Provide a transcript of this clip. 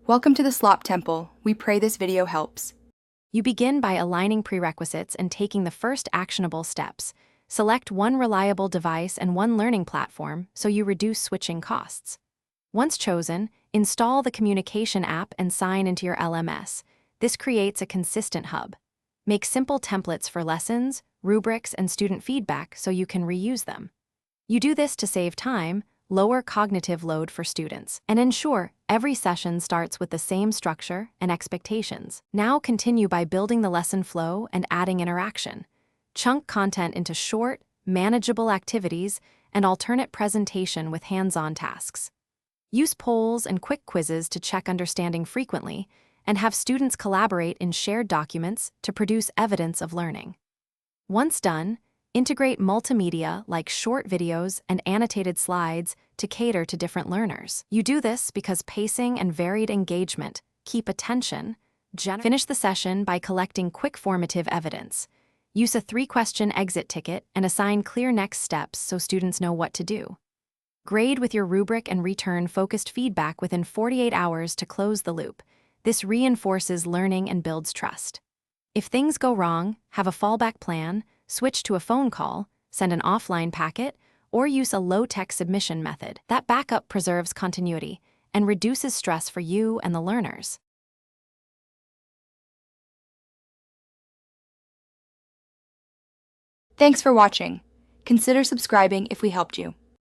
Welcome to the Slop Temple. We pray this video helps. You begin by aligning prerequisites and taking the first actionable steps. Select one reliable device and one learning platform so you reduce switching costs. Once chosen, install the communication app and sign into your LMS. This creates a consistent hub. Make simple templates for lessons, rubrics, and student feedback so you can reuse them. You do this to save time, lower cognitive load for students, and ensure every session starts with the same structure and expectations. Now continue by building the lesson flow and adding interaction. Chunk content into short, manageable activities and alternate presentation with hands-on tasks. Use polls and quick quizzes to check understanding frequently, and have students collaborate in shared documents to produce evidence of learning. Once done, integrate multimedia like short videos and annotated slides to cater to different learners. You do this because pacing and varied engagement keep attention. Finish the session by collecting quick formative evidence. Use a 3-question exit ticket and assign clear next steps so students know what to do. Grade with your rubric and return focused feedback within 48 hours to close the loop. This reinforces learning and builds trust. If things go wrong, have a fallback plan, switch to a phone call, send an offline packet, or use a low-tech submission method. That backup preserves continuity and reduces stress for you and the learners. Thanks for watching. Consider subscribing if we helped you.